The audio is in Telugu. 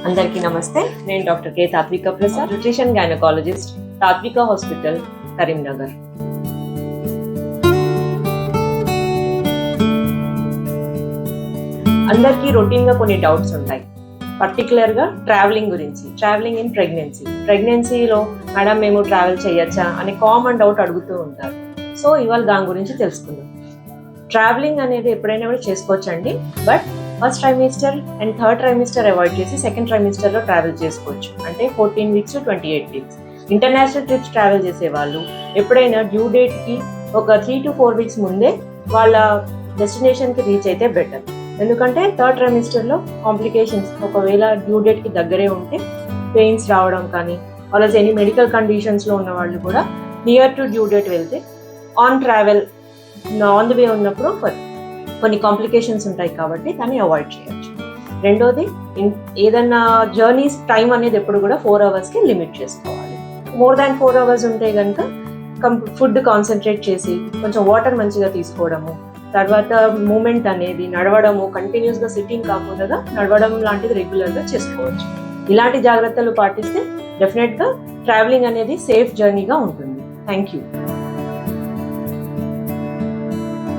అందరికీ నమస్తే. నేను డాక్టర్ కే తాత్విక ప్రసాద్, న్యూట్రిషన్ గైనకాలజిస్ట్, తాత్విక హాస్పిటల్, కరీంనగర్. అందరికీ రొటీన్గా కొన్ని డౌట్స్ ఉంటాయి, పర్టికులర్గా ట్రావెలింగ్ గురించి. ట్రావెలింగ్ ఇన్ ప్రెగ్నెన్సీలో మేడం మేము ట్రావెల్ చేయొచ్చా అనే కామన్ డౌట్ అడుగుతూ ఉంటారు. సో ఇవాళ దాని గురించి తెలుసుకుందాం. ట్రావెలింగ్ అనేది ఎప్పుడైనా కూడా చేసుకోవచ్చండి, but first trimester and third trimester avoid చేసి సెకండ్ ట్రైమిస్టర్లో ట్రావెల్ చేసుకోవచ్చు. అంటే 14 weeks to 28 weeks. International trips travel చేసే వాళ్ళు ఎప్పుడైనా డ్యూ డేట్కి ఒక 3 to 4 weeks ముందే వాళ్ళ డెస్టినేషన్కి రీచ్ అయితే బెటర్. ఎందుకంటే థర్డ్ ట్రైమిస్టర్లో కాంప్లికేషన్స్, ఒకవేళ డ్యూ డేట్కి దగ్గరే ఉంటే పెయిన్స్ రావడం కానీ, వాళ్ళ ఎనీ మెడికల్ కండిషన్స్లో ఉన్న వాళ్ళు కూడా నియర్ టు డ్యూ డేట్ వెళ్తే on travel on the way ఉన్నప్పుడు కొన్ని కాంప్లికేషన్స్ ఉంటాయి కాబట్టి దాన్ని అవాయిడ్ చేయొచ్చు. రెండోది, ఏదన్నా జర్నీస్ టైం అనేది ఎప్పుడు కూడా 4 hours లిమిట్ చేసుకోవాలి. మోర్ దాన్ 4 hours ఉంటే కనుక ఫుడ్ కాన్సన్ట్రేట్ చేసి కొంచెం వాటర్ మంచిగా తీసుకోవడము, తర్వాత మూమెంట్ అనేది నడవడము, కంటిన్యూస్గా సిట్టింగ్ కాకుండా నడవడం లాంటిది రెగ్యులర్గా చేసుకోవచ్చు. ఇలాంటి జాగ్రత్తలు పాటిస్తే డెఫినెట్గా ట్రావెలింగ్ అనేది సేఫ్ జర్నీగా ఉంటుంది. Thank you.